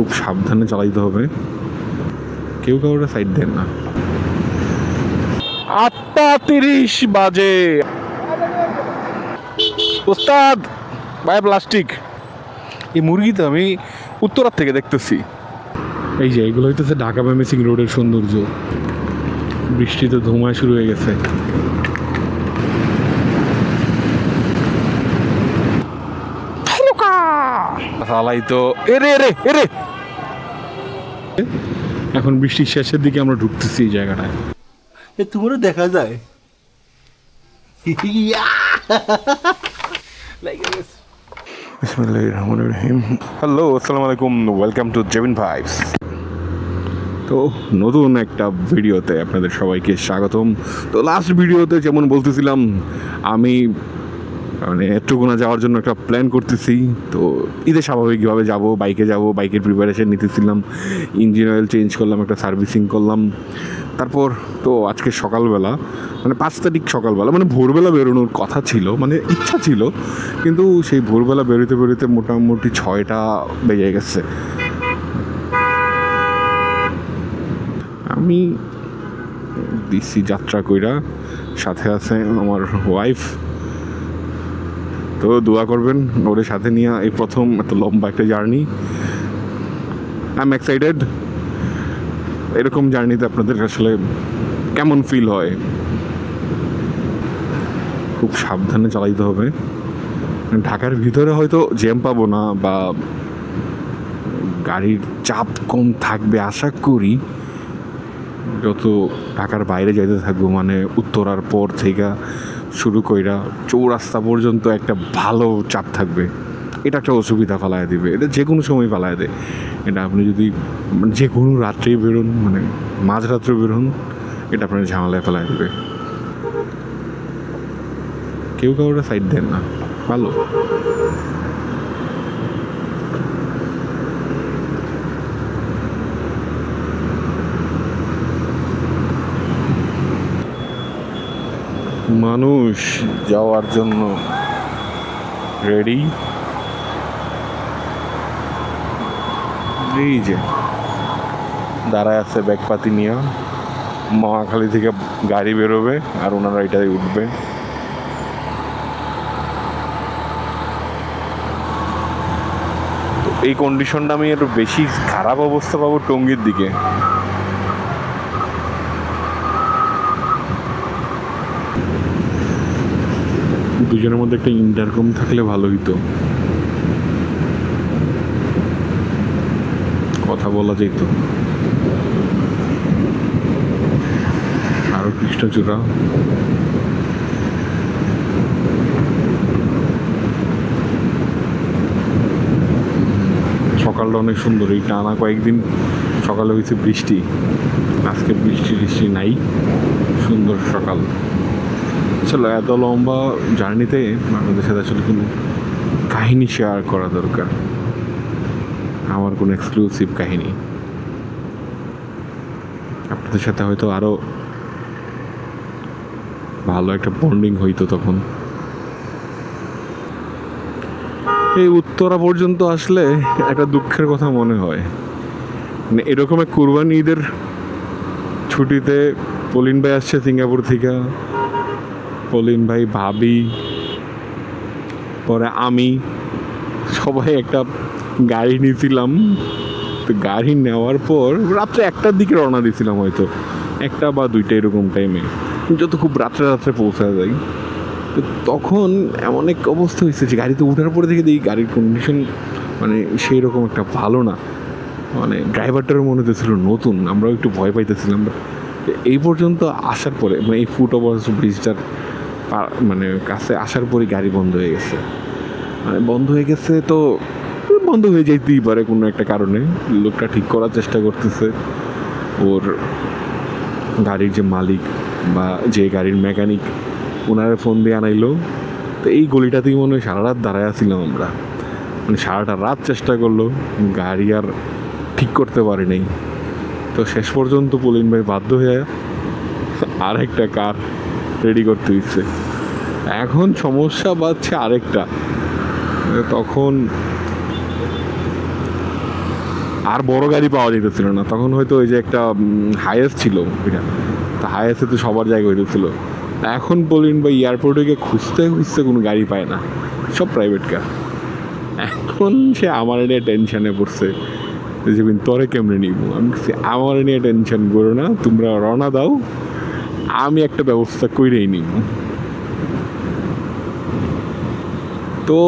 খুব সাবধানে চালাইতে হবে, কেউ কাউরে সাইড দেন না। 8:30 বাজে। ওস্তাদ ভাই প্লাস্টিক, এই মুরগি তো আমি উত্তরার থেকে দেখতেছি। এই যে এগুলো হইতেছে ঢাকা মেমিসিং রোডের সৌন্দর্য। বৃষ্টিতে ধোঁয়া শুরু হয়ে গেছে। এখন বৃষ্টির শেষের দিকে আমরা ঢুকতেছি এই জায়গাটায়। তোমারও দেখা যায়। হ্যালো, আসসালামু আলাইকুম, ওয়েলকাম টু জেবিন ভাইবস। তো নতুন একটা ভিডিওতে আপনাদের সবাইকে স্বাগতম। তো লাস্ট ভিডিওতে যেমন বলতেছিলাম, আমি মানে নেত্রকোনা যাওয়ার জন্য একটা প্ল্যান করতেছি। তো ঈদে স্বাভাবিকভাবে যাব, বাইকে যাব, বাইকের প্রিপারেশন নিতেছিলাম, ইঞ্জিন অয়েল চেঞ্জ করলাম, একটা সার্ভিসিং করলাম। তারপর তো আজকে সকালবেলা মানে 5 তারিখ সকালবেলা মানে ভোরবেলা বেরোনোর কথা ছিল, মানে ইচ্ছা ছিল, কিন্তু সেই ভোরবেলা বেরোতে বেরোতে মোটামুটি 6টা বেজে গেছে। আমি দিচ্ছি যাত্রা কইরা, সাথে আছে আমার ওয়াইফ। তো দোয়া করবেন ওদের সাথে নিয়ে এই প্রথম এত লম্বা একটা জার্নি। I am excited. এরকম জার্নিতে আপনাদের আসলে কেমন ফিল হয়? খুব সাবধানে চালাইতে হবে। ঢাকার ভিতরে হয়তো জ্যাম পাবো না বা গাড়ির চাপ কম থাকবে আশা করি। যত ঢাকার বাইরে যাইতে থাকবো মানে উত্তরার পর থেকে শুরু কইরা চৌরাস্তা পর্যন্ত একটা ভালো চাপ থাকবে। এটা একটা অসুবিধা ফেলায় দিবে, এটা যে কোনো সময় ফেলায় দেয়। এটা আপনি যদি যে কোনো রাত্রেই বেরোন, মানে মাঝরাত্রে বেরোন, এটা আপনার ঝামেলায় ফেলায় দেবে। কেউ কাউরে সাইড দেন না, ভালো। মানুষ যাওয়ার জন্য রেডি। এই যে দাঁড়ায় আছে ব্যাগপাতি নিয়ে, মহাখালী থেকে গাড়ি বেরোবে আর ওনারা এটাই উঠবে। তো এই কন্ডিশনটা আমি একটু বেশি খারাপ অবস্থা পাবো টঙ্গীর দিকে। দুজনের মধ্যে একটা ইন্টারকম থাকলে ভালো হইতো, কথা বলা যেত। আরো কৃষ্ণচূড়া, সকালটা অনেক সুন্দর। এই টানা কয়েকদিন সকালে হয়েছে বৃষ্টি, আজকে বৃষ্টি নাই, সুন্দর সকাল। আসলে এত লম্বা জার্নিতে আপনাদের সাথে আসলে কোনো কাহিনী শেয়ার করা দরকার, আমার কোনো এক্সক্লুসিভ কাহিনী। আপনাদের সাথে হয়তো আরও ভালো একটা বন্ডিং হইতো তখন। এই উত্তরা পর্যন্ত আসলে একটা দুঃখের কথা মনে হয়। মানে এরকম এক কুরবানি ঈদের ছুটিতে পলিন ভাই আসছে সিঙ্গাপুর থেকে, পলিন ভাই, ভাবি, পরে আমি, সবাই একটা গাড়ি নিয়েছিলাম। তো গাড়ি নেওয়ার পর রাত্রে 1টার দিকে রওনা দিয়েছিলাম, হয়তো 1টা বা 2টা এরকম টাইমে, যত খুব রাত্রে পৌঁছা যায়। তো তখন এমন এক অবস্থা হয়েছে যে গাড়িতে ওঠার পরে থেকে দেখি গাড়ির কন্ডিশন মানে সেই রকম একটা ভালো না। মানে ড্রাইভারটারও মনে হতেছিল নতুন, আমরাও একটু ভয় পাইতেছিলাম। এই পর্যন্ত আসার পরে মানে এই ফুট ওভার ব্রিজটার মানে কাছে আসার পরে গাড়ি বন্ধ হয়ে গেছে। মানে বন্ধ হয়ে গেছে, তো বন্ধ হয়ে যাইতেই পারে কোনো একটা কারণে। লোকটা ঠিক করার চেষ্টা করতেছে, ওর গাড়ির যে মালিক বা যে গাড়ির মেকানিক, ওনারা ফোন দিয়ে আনাইলো। তো এই গলিটাতেই মনে হয় সারা রাত দাঁড়ায় আসছিলাম আমরা, মানে সারাটা রাত চেষ্টা করলো, গাড়ি আর ঠিক করতে পারি নাই। তো শেষ পর্যন্ত পলিন ভাই বাধ্য হয়ে আর একটা কার রেডি করতে দিচ্ছে। এখন সমস্যা বাড়ছে আরেকটা, তখন আর বড় গাড়ি পাওয়া যেতেছিল না তখন, হয়তো ওই যে একটা হায়েস্ট ছিল এটা, তা হায়েস্টে তো সবার জায়গা হইতেছিল। এখন বলেন বা এয়ারপোর্টে গিয়ে খুঁজতে খুঁজতে কোনো গাড়ি পায় না, সব প্রাইভেট কার। এখন সে আমার নিয়ে টেনশানে পড়ছে যে তোরে কেমনে নিব। আমি বলছি, আমার নিয়ে টেনশন করো না, তোমরা রওনা দাও, আমি একটা ব্যবস্থা করেই নিব। তো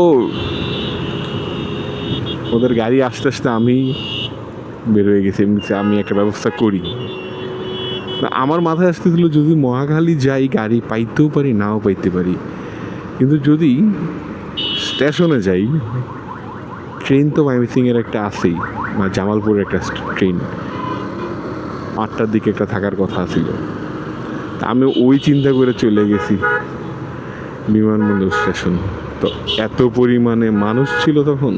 ওদের গাড়ি আসতে আসতে আমি বের হয়ে গেছি, আমি একটা ব্যবস্থা করি। আমার মাথায় আসতেছিল যদি মহাখালী যাই গাড়ি পাইতেও পারি, নাও পাইতে পারি, কিন্তু যদি স্টেশনে যাই, ট্রেন তো ময়মনসিংহের একটা আছেই, বা জামালপুরের একটা ট্রেন 8টার দিকে একটা থাকার কথা ছিল। তা আমি ওই চিন্তা করে চলে গেছি বিমানবন্দর স্টেশন। তো এত পরিমাণে মানুষ ছিল তখন,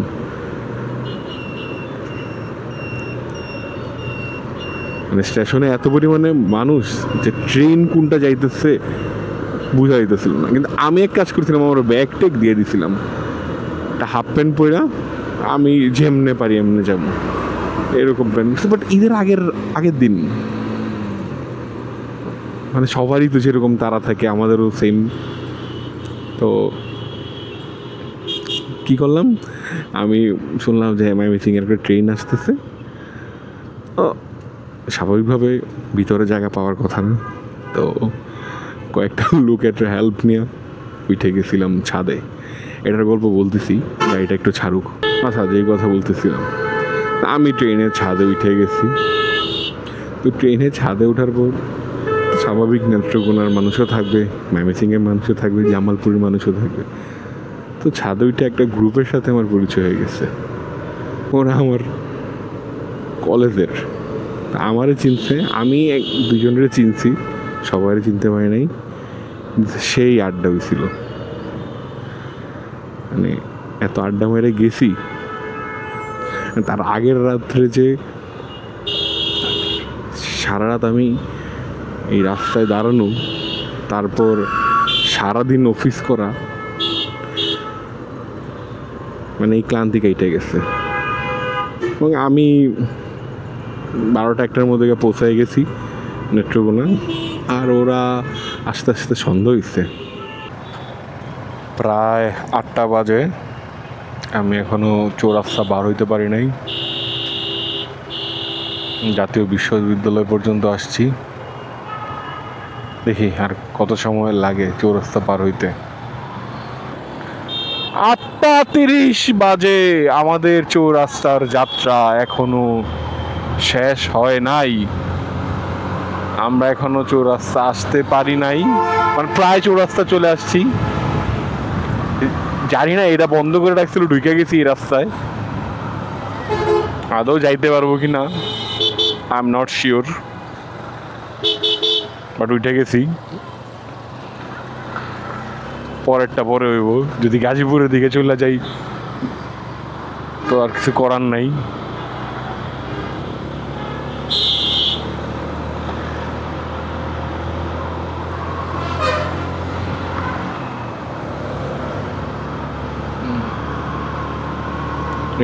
মানে স্টেশনে এত পরিমাণে মানুষ যে ট্রেন কোনটা যাইতেছে বুঝা যাইতেছিল না। কিন্তু আমি এক কাজ করছিলাম, আমার ব্যাগ ট্যাগ দিয়ে দিছিলাম, একটা হাফ প্যান্ট পরে আমি যেমনে পারি এমনি যাবো, এরকম প্ল্যান করছি। বাট ঈদের আগের দিন, মানে সবারই তো যেরকম তারা থাকে, আমাদেরও সেম। তো কী করলাম, আমি শুনলাম যে ময়মনসিংহের একটা ট্রেন আসতেছে। স্বাভাবিকভাবে ভিতরে জায়গা পাওয়ার কথা না, তো কয়েকটা লোকের হেল্প নিয়ে উঠে গেছিলাম ছাদে। এটার গল্প বলতেছি, গাড়িটা একটু ছাড়ুক। আচ্ছা, যেই কথা বলতেছিলাম, আমি ট্রেনের ছাদে উঠে গেছি। তো ট্রেনের ছাদে ওঠার পর স্বাভাবিক নেত্রকোনার মানুষও থাকবে, ময়মনসিংহের মানুষও থাকবে, জামালপুরের মানুষও থাকবে। তো ছাদে উঠে একটা গ্রুপের সাথে আমার পরিচয় হয়ে গেছে। ওরা আমার কলেজের, আমারে চিনছে, আমি দুজনের চিনছি, সবাই চিনতে পারি নাই। সেই আড্ডা হয়েছিল, মানে এত আড্ডা মেরে গেছি। তার আগের রাত্রে যে সারা রাত আমি এই রাস্তায় দাঁড়ানো, তারপর সারাদিন অফিস করা, মানে এই ক্লান্তি কেটে গেছে। এবং আমি 12টা-1টার মধ্যে পৌঁছায় গেছি নেত্রকোনা, আর ওরা আস্তে আস্তে সন্ধ্যা হয়েছে। প্রায় 8টা বাজে, আমি এখনও চৌরাস্তা বার হইতে পারি নাই। জাতীয় বিশ্ববিদ্যালয় পর্যন্ত আসছি, দেখি আর কত সময় লাগে চৌরাস্তা পার হইতে। 8টা 30 বাজে, আমাদের চৌরাস্তার যাত্রা এখনো শেষ হয় নাই। আমরা এখনো চৌরাস্তা আসতে পারি নাই, মানে প্রায় চৌরাস্তা চলে আসছি। জানি না এটা বন্ধ করে রাখছিল, ঢুকে গেছি এই রাস্তায়, আদৌ যাইতে পারবো কি না I am not sure, but উঠে গেছি। পরেরটা পরে হইব, যদি গাজীপুরের দিকে চলে যাই তো আর কিছু করার নাই।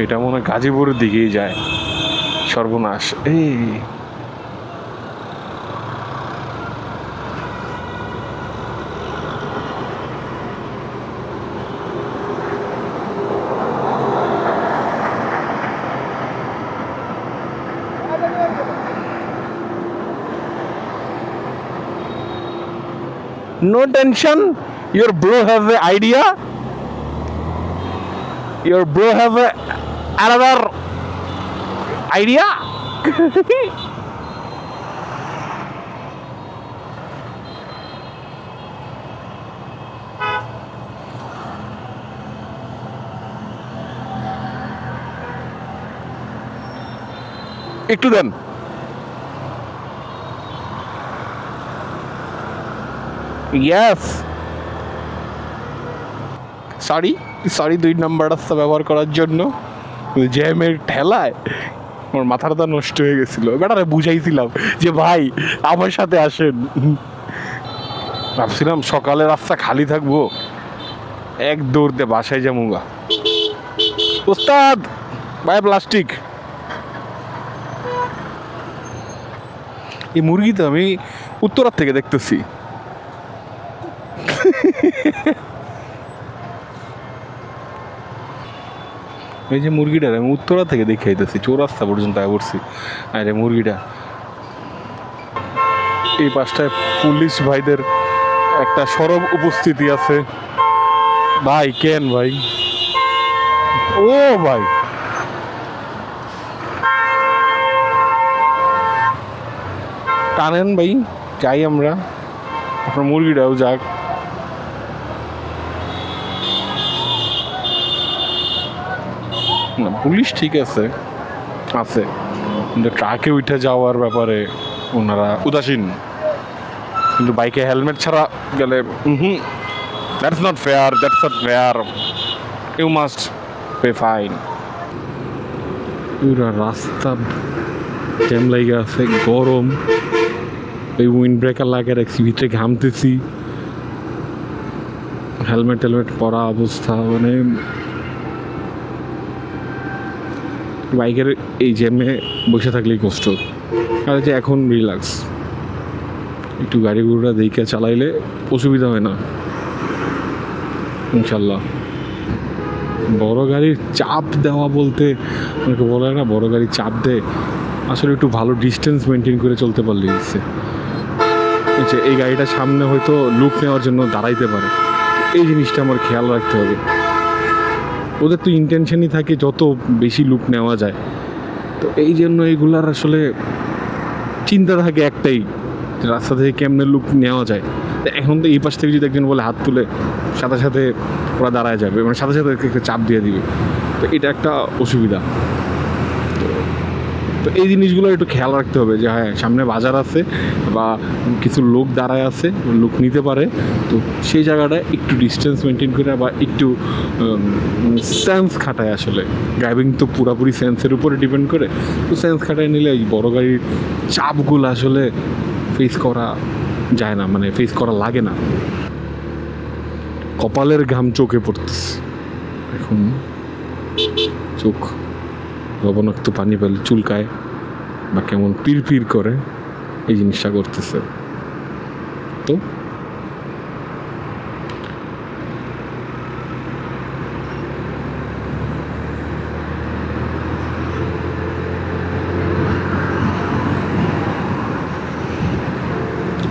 এটা মনে হয় গাজীপুরের দিকেই যায়, সর্বনাশ। এই no tension, your bro have an idea, your bro have another idea. একটু দেন। ইয়েস, সরি 2 নম্বর রাস্তা ব্যবহার করার জন্য। জ্যামের ঠেলায় আমার মাথাটা নষ্ট হয়ে গেছিল। বেটারে বুঝাইছিলাম যে ভাই আমার সাথে আসেন, ভাবছিলাম সকালে রাস্তা খালি থাকবো, এক দৌড়তে বাসায় যামুগা। ওস্তাদ ভাই প্লাস্টিক এই মুরগি তো আমি উত্তরার থেকে দেখতেছি। এই যে মুরগিটা আমি উত্তরা থেকে দেখে আইতেছি, চৌরাস্তা পর্যন্ত পড়ছি। আরে মুরগিটা এই পাশটায় পুলিশ ভাইদের একটা সরব উপস্থিতি আছে। ভাই কেন ভাই, ও ভাই টানেন ভাই, যাই আমরা, আপনার মুরগিটাও যাক। না পুলিশ ঠিক আছে আছে, কিন্তু ট্রাকে উঠে যাওয়ার ব্যাপারে ওনারা উদাসীন। কিন্তু বাইকে হেলমেট ছাড়া গেলে that's not fair, that's not fair, you must pay fine. পুরা রাস্তা জ্যাম লাগে আছে, গরম, এই উইন্ড ব্রেকার লাগিয়ে রাখছি, ভিতরে ঘামতেছি, হেলমেট টেলমেট পরা অবস্থা, মানে বাইকের এই জ্যামে বসে থাকলেই কষ্ট। আর যে এখন রিল্যাক্স, একটু গাড়ি ঘোড়া দেখে চালাইলে অসুবিধা হয় না ইনশাল্লাহ। বড় গাড়ির চাপ দেওয়া বলতে অনেকে বলে না, বড় গাড়ির চাপ দেয়, আসলে একটু ভালো ডিস্টেন্স মেনটেন করে চলতে পারলে হচ্ছে। এই গাড়িটা সামনে হয়তো লুক নেওয়ার জন্য দাঁড়াইতে পারে, এই জিনিসটা আমার খেয়াল রাখতে হবে। ওদের তো ইন্টেনশনই থাকে যত বেশি লুক নেওয়া যায়, তো এই জন্য এইগুলার আসলে চিন্তা থাকে একটাই, রাস্তা থেকে কেমনে লুক নেওয়া যায়। এখন তো এই পাশ থেকে যদি একজন বলে হাত তুলে, সাথে সাথে ওরা দাঁড়ায় যাবে, মানে সাথে সাথে একটা চাপ দিয়ে দিবে, তো এটা একটা অসুবিধা। তো এই জিনিসগুলো একটু খেয়াল রাখতে হবে যে হ্যাঁ সামনে বাজার আছে বা কিছু লোক দাঁড়ায় আছে, লোক নিতে পারে, তো সেই জায়গাটায় একটু ডিস্টেন্স মেনটেন করে বা একটু সেন্স খাটায়। আসলে ড্রাইভিং তো পুরোপুরি সেন্সের উপরে ডিপেন্ড করে, তো সেন্স খাটায় নিলে এই বড়ো গাড়ির চাপগুলো আসলে ফেস করা যায় না, মানে ফেস করা লাগে না। কপালের ঘাম চোখে পড়তেছে এখন, চোখ লবণাক্ত পানি পেলে চুলকায় বা কেমন পিরপির করে, এই জিনিসটা করতেছে। তো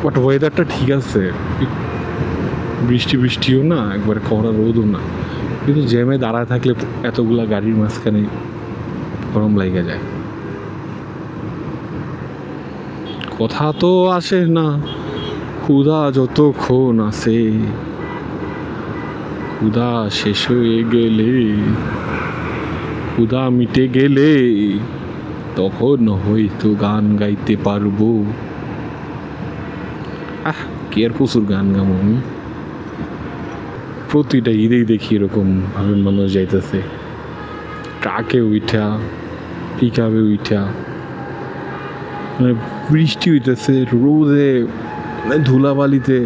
বাট ওয়েদারটা ঠিক আছে, বৃষ্টি বৃষ্টিও না, একবারে কড়া রোদও না, কিন্তু জ্যামে দাঁড়ায় থাকলে এতগুলা গাড়ির মাঝখানে গরম লাগে যায়। কথা তো আসে না, ক্ষুধা যতক্ষণ আসে, ক্ষুধা শেষ হয়ে গেলে, ক্ষুধা মিটে গেলে তখন হয়তো গান গাইতে পারবো। কি আর প্রচুর গান গাবো আমি, প্রতিটা ঈদেই দেখি এরকম ভাবে মানুষ যাইতেছে, ট্রাকে উঠা, পিকআপে উঠা, মানে বৃষ্টি হইতেছে, রোদে, ধুলাবালিতে।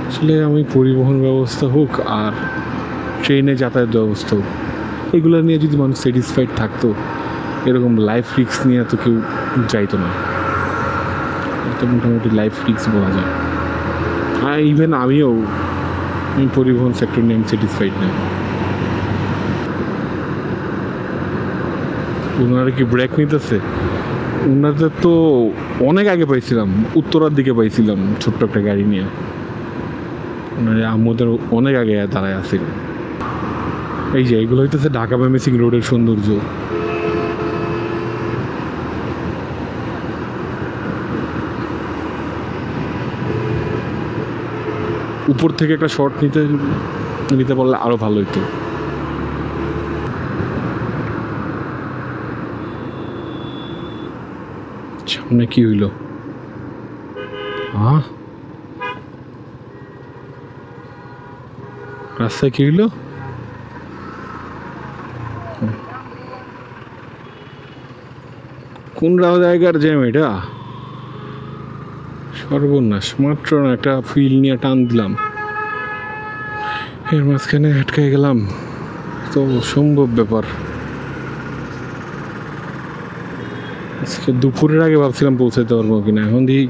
আসলে আমি পরিবহন ব্যবস্থা হোক আর ট্রেনে যাতায়াত ব্যবস্থা হোক, এগুলো নিয়ে যদি মানুষ স্যাটিসফাইড থাকতো, এরকম লাইফ রিস্ক নিয়ে তো কেউ যাইতো না। তো মোটামুটি লাইফ রিস্ক বলা যায়। আর ইভেন আমি পরিবহন সেক্টর নিয়ে আমি স্যাটিসফাইড না। ওনারা কি ব্রেক নিতেছে? ওনাদের তো অনেক আগে পাইছিলাম, উত্তরার দিকে পাইছিলাম ছোট্ট একটা গাড়ি নিয়ে, ওনারা আমাদের অনেক আগে দাঁড়ায় আসছিল। এই যে এগুলো হইতেছে ঢাকা মেমিসিং রোডের সৌন্দর্য। উপর থেকে একটা শট নিতে পারলে আরো ভালো হইতো। সামনে কি হইল? রাস্তায় কি হইল? কোন জায়গার জ্যাম এটা? সর্বনাশ, মাত্র একটা ফিল নিয়ে টান দিলাম, এর মাঝখানে আটকে গেলাম, তো সম্ভব ব্যাপার। আজকে দুপুরের আগে ভাবছিলাম পৌঁছাতে পারবো কিনা, এখন দেখি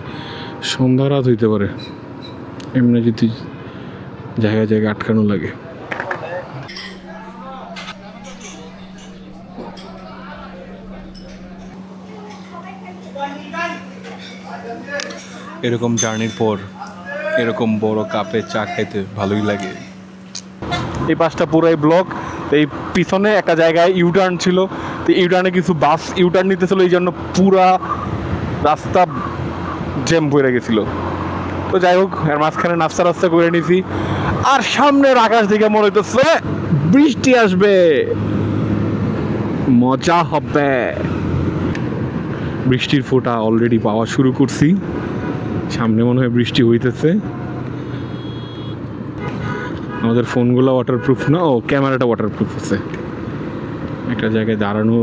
সন্ধ্যা রাত হইতে পারে এমনি যদি জায়গায় জায়গায় আটকানো লাগে। এরকম জার্নির পর এরকম বড় কাপে চা খাইতে ভালোই লাগে। এই পাশটা পুরাই ব্লক, এই পিছনে একটা জায়গায় ইউটার্ন ছিল, তো ইউটার্নে কিছু বাস ইউটার্ন নিতেছিল, এই জন্য পুরা রাস্তা জ্যাম পড়ে গেছিল। তো যাই হোক, এর মাঝখানে নাস্তা রাস্তা করে নিছি, আর সামনের আকাশ দিকে মনে হইতেছে বৃষ্টি আসবে, মজা হবে। বৃষ্টির ফোঁটা অলরেডি পাওয়া শুরু করছি, সামনে মনে হয় বৃষ্টি হইতেছে। আমাদের ফোনগুলো ওয়াটারপ্রুফ না, ও ক্যামেরাটা ওয়াটারপ্রুফ আছে। একটা জায়গায় দাঁড়ানো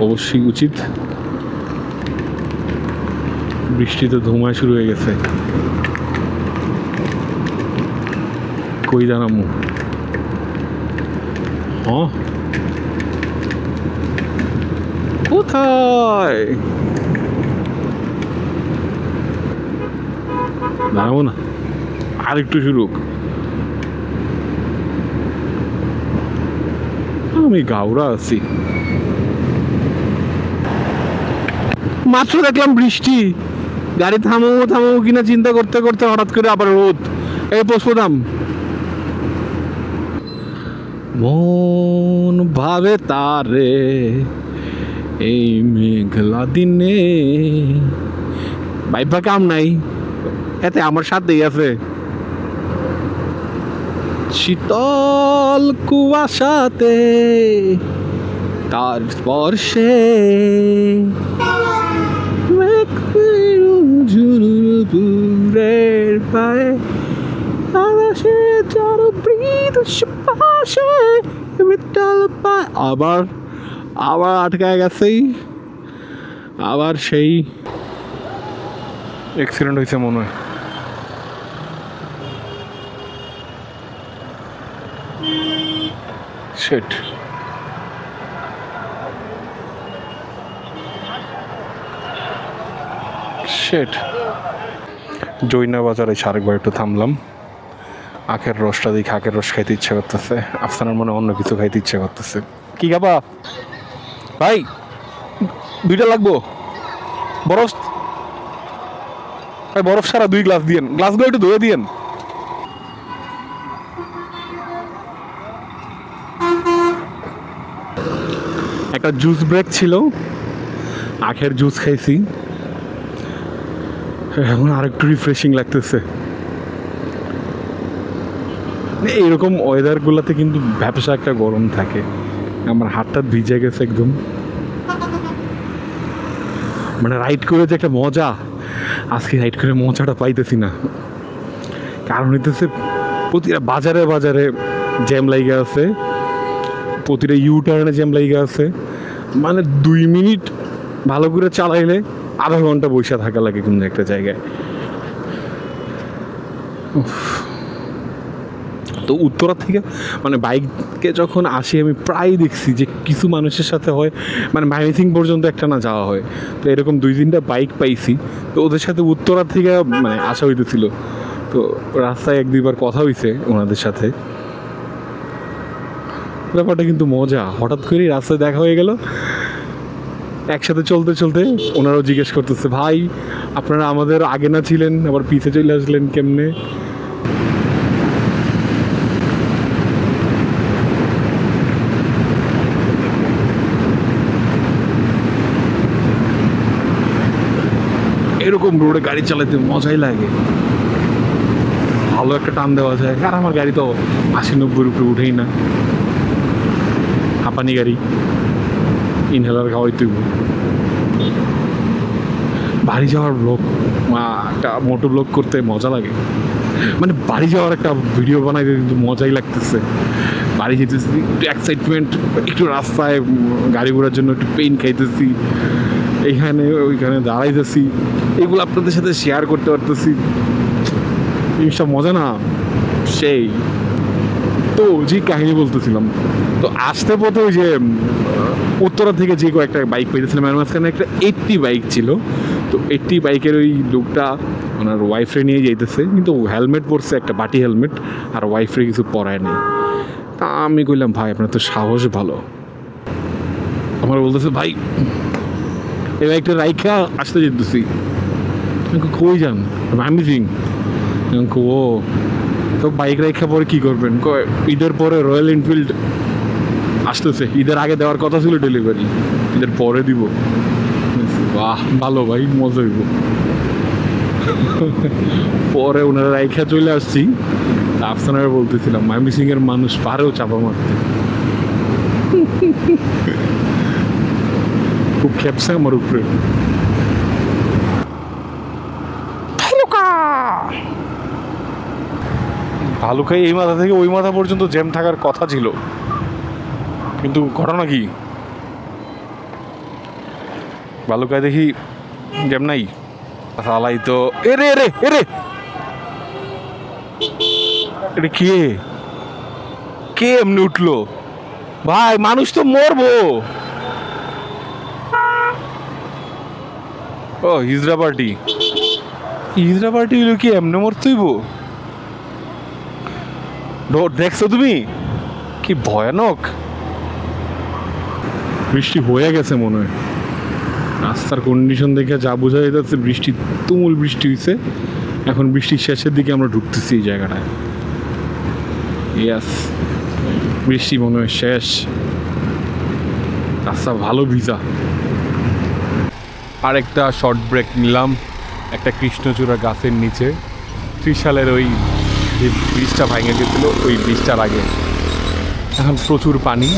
অবশ্যই উচিত। বৃষ্টি তো ধুমায় শুরু হয়ে গেছে, কই দাঁড়ামো? হ্যাঁ, কোথায় দাঁড়াবো না, আর একটু শুরু। আমি গাওরা আছি, মাত্র দেখলাম বৃষ্টি, গাড়ি থামাবো থামাবো কিনা চিন্তা করতে করতে হঠাৎ করে আবার রোদ। এই পশুদাম মন ভাবে তারে এই মেঘলা দিনে, বাইপা কাম নাই, এতে আমার সাথেই আছে। শীতল কুয়াশাতে তার স্পর্শে ঝুরুপুরের পায়ে আকাশে জলবৃত পাশে বিটল পায়। আবার আবার আটকায় গেছেই, আবার সেই অ্যাক্সিডেন্ট হয়েছে মনে হয়। Sheet, sheet. জৈনা বাজারে আরেকবার একটু থামলাম, আখের রসটা দেখে আখের রস খাইতে ইচ্ছা করতেছে, আফসানার মনে অন্য কিছু খাইতে ইচ্ছা করতেছে। কি খাবা ভাই? দুইটা লাগবো বরফ, বরফ সারা 2 গ্লাস দিয়েন, গ্লাসগুলো একটু ধুয়ে দিয়েন। একটা জুস ব্রেক ছিল, আখের জুস খাইছি, এখন আরেকটু রিফ্রেশিং লাগতেছে। এইরকম ওয়েদারগুলোতে কিন্তু ব্যবসা একটা গরম থাকে, আমার হাতটা ভিজে গেছে একদম। মানে রাইড করে যে একটা মজা, আজকে রাইড করে মজাটা পাইতেছি না, কারণ হইতেছে প্রতিটা বাজারে বাজারে জ্যাম লাইগা আছে, প্রতিটা ইউটার্নে জ্যাম লাইগা আছে। মানে 2 মিনিট ভালো করে চালাইলে আধা ঘন্টা বসে থাকা লাগে কোনো একটা জায়গায়। তো উত্তরা থেকে মানে বাইকে যখন আসি আমি প্রায় দেখছি যে কিছু মানুষের সাথে হয়, মানে মাইমিসিং পর্যন্ত একটা না যাওয়া হয়। তো এরকম 2-3টা বাইক পাইছি, তো ওদের সাথে উত্তরা থেকে মানে আসা হইতেছিল, তো রাস্তায় 1-2বার কথা হয়েছে ওনাদের সাথে। ব্যাপারটা কিন্তু মজা, হঠাৎ করেই রাস্তায় দেখা হয়ে গেল, একসাথে চলতে চলতে ওনারাও জিজ্ঞেস করতেছে, ভাই আপনারা আমাদের আগে না ছিলেন, আবার পিছে চলে আসলেন কেমনে? এরকম রোডে গাড়ি চালাতে মজাই লাগে, ভালো একটা টান দেওয়া যায়। আর আমার গাড়ি তো 80-90 উপরে উঠেই না, হাঁপানি গাড়ি, ইনহেলার খাওয়াই তুই। বাড়ি যাওয়ার ব্লগ, একটা মোটো ব্লগ করতে মজা লাগে, মানে বাড়ি যাওয়ার একটা ভিডিও বানাইতে কিন্তু মজাই লাগতেছে। বাড়ি যেতেছি একটু এক্সাইটমেন্ট, একটু রাস্তায় গাড়ি ঘোড়ার জন্য একটু পেইন খাইতেছি, এইখানে ওইখানে দাঁড়াইতেছি, এগুলো আপনাদের সাথে শেয়ার করতে পারতেছি, জিনিসটা মজা না সেই। তো যে কাহিনী বলতেছিলাম, তো আসতে পথে ওই যে উত্তরা থেকে যে কয়েকটা বাইক পেয়েছিলাম, এর মাঝখানে একটা 80 বাইক ছিল। তো 80 বাইকের ওই লোকটা ওনার ওয়াইফরে নিয়ে যাইতেছে, কিন্তু হেলমেট পরছে, একটা বাটি হেলমেট, আর ওয়াইফরে কিছু পরায় নেই। তা আমি কইলাম ভাই আপনার তো সাহস ভালো। আমার বলতেছে ভাই এই বাইকটা রাইখা আসতে যেতেছি। কই যান? আমি সিং। ও তো বাইক রাইখা পরে কি করবেন? ঈদের পরে রয়্যাল এনফিল্ড আসতেছে, ঈদের আগে দেওয়ার কথা ছিল ডেলিভারি, ঈদের পরে দিব। বাহ ভালো ভাই, মজা হইব। পরে ওনারা রাইখা চলে আসছি। আফসানারে বলতেছিলাম মাইমি সিং এর মানুষ পারেও চাপা মারতে। খুব খেপছে আমার উপরে। ভালুকায় এই মাথা থেকে ওই মাথা পর্যন্ত জ্যাম থাকার কথা ছিল, কিন্তু ঘটনা কি ভালুকায় দেখি জ্যাম নাই। সালাই তো এরে এরে এরে, এটা কে কে এমনি উঠলো ভাই? মানুষ তো মরবো। ও হিজড়া পার্টি, হিজড়া পার্টি হইলো কি এমনি মরতেইব? দেখছো তুমি কি ভয়ানক? বৃষ্টি হয়ে গেছে মনে হয়, রাস্তার কন্ডিশন দেখে যা বোঝা যাচ্ছে বৃষ্টি, তুমুল বৃষ্টি হয়েছে। এখন বৃষ্টির শেষের দিকে আমরা ঢুকতেছি এই জায়গাটায়। ইয়াস, বৃষ্টি মনে হয় শেষ, রাস্তা ভালো ভিজা। আরেকটা শর্ট ব্রেক নিলাম একটা কৃষ্ণচূড়া গাছের নিচে। 30 সালের ওই যে ব্রিজটা ভেঙে গেছিলো ওই ব্রিজটার আগে। এখন প্রচুর পানি,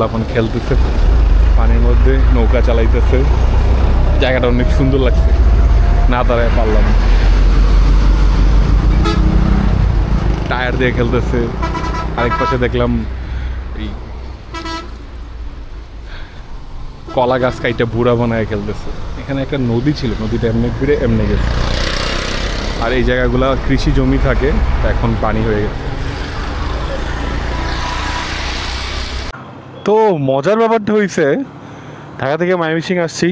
এখন খেলতেছে পানির মধ্যে, নৌকা চালাইতেছে। জায়গাটা অনেক সুন্দর লাগছে, না দাঁড়ায় পারলাম। টায়ার দিয়ে খেলতেছে। আরেক পাশে দেখলাম এই কলা গাছ কাইটা বুড়া বানায় খেলতেছে। এখানে একটা নদী ছিল, নদীটা এমনি ঘুরে এমনি গেছে। আর এই জায়গাগুলো কৃষি জমি থাকে, এখন পানি হয়ে গেছে। তো মজার ব্যাপারটা হয়েছে, ঢাকা থেকে ময়মনসিং আসছি,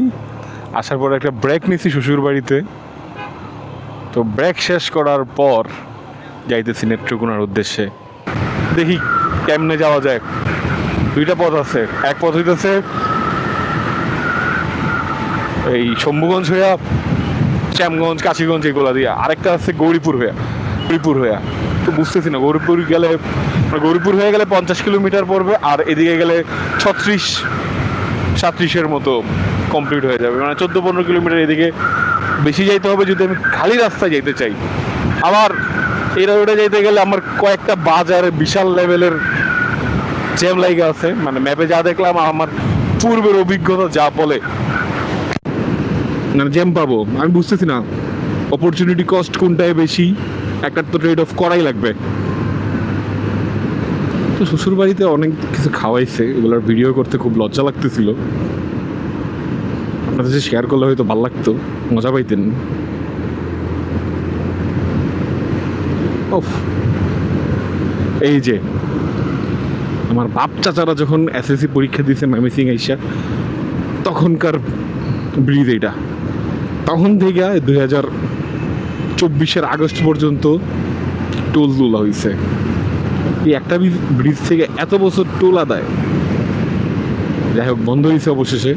আসার পর একটা ব্রেক নিছি শ্বশুর বাড়িতে। তো ব্রেক শেষ করার পর যাইতেছি নেত্রকোনার উদ্দেশ্যে। দেখি কেমনে যাওয়া যায়। দুইটা পথ আছে, এক পথ হইতেছে এই শম্ভুগঞ্জ হইয়া শ্যামগঞ্জ কাশীগঞ্জ এগুলা দিয়া, আরেকটা আছে গৌরীপুর হইয়া। তো বুঝতেছি না, গৌরীপুর হয়ে গেলে 50 কিলোমিটার পড়বে, আর এদিকে গেলে 36-37-এর মতো কমপ্লিট হয়ে যাবে, মানে 14-15 কিলোমিটার এদিকে বেশি যাইতে হবে যদি আমি খালি রাস্তায় যেতে চাই। আবার এই রোডে যেতে গেলে আমার কয়েকটা বাজার বিশাল লেভেলের জ্যাম লাইগা আছে, মানে ম্যাপে যা দেখলাম আমার পূর্বের অভিজ্ঞতা যা বলে, মানে জ্যাম পাবো। আমি বুঝতেছি না অপরচুনিটি কস্ট কোনটায় বেশি, একটা তো ট্রেড অফ করাই লাগবে। তো শ্বশুর বাড়িতে অনেক কিছু খাওয়াইছে, এগুলোর ভিডিও করতে খুব লজ্জা লাগতেছিল। আপনাদের সাথে শেয়ার করলে হয়তো ভালো লাগতো, মজা পাইতেন। এই যে আমার বাপ চাচারা যখন এসএসসি পরীক্ষা দিয়েছে ময়মনসিং আইসা, তখনকার ব্রিজ এইটা। তখন থেকে 2024-এর আগস্ট পর্যন্ত টোল তোলা হয়েছে। এই একটা ব্রিজ থেকে এত বছর টোল আদায়, যাই হোক বন্ধ হয়েছে অবশেষে।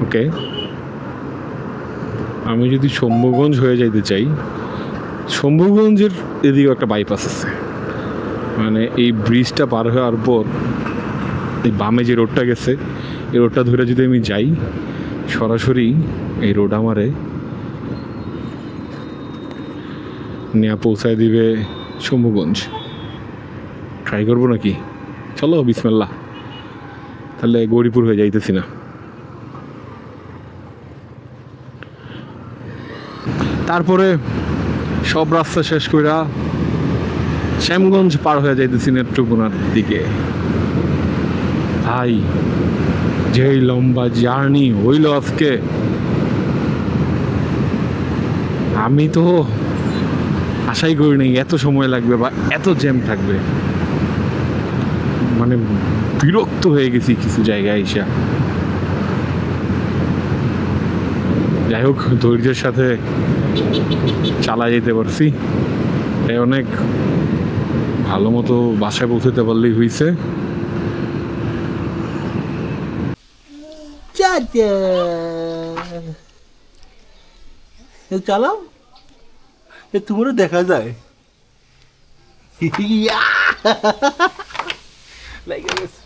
ওকে, আমি যদি শম্ভুগঞ্জ হয়ে যাইতে চাই, শম্ভুগঞ্জের এদিকেও একটা বাইপাস আছে, মানে এই ব্রিজটা পার হওয়ার পর এই বামে যে রোডটা গেছে, এই রোডটা ধরে যদি আমি যাই, সরাসরি এই রোড আমারে নিয়ে পৌঁছায় দিবে শম্ভুগঞ্জ। ট্রাই করবো নাকি? চলো বিসমিল্লাহ। তাহলে গৌরীপুর হয়ে যাইতেছি না। তারপরে সব রাস্তা শেষ কইরা শ্যামগঞ্জ পার হয়ে যাইতেছি নেত্রকোনার দিকে। ভাই যেই লম্বা জার্নি হইল আজকে, আমি তো আশাই করি নাই এত সময় লাগবে বা এত জ্যাম থাকবে। মানে বিরক্ত হয়ে গেছি কিছু জায়গায় এসে। যাই হোক, ধৈর্যের সাথে চালা যেতে পারছি, তাই অনেক ভালো মতো বাসায় পৌঁছতে পারলেই হয়েছে। চালাও, তোমারও দেখা যায়। লাগে গেছে।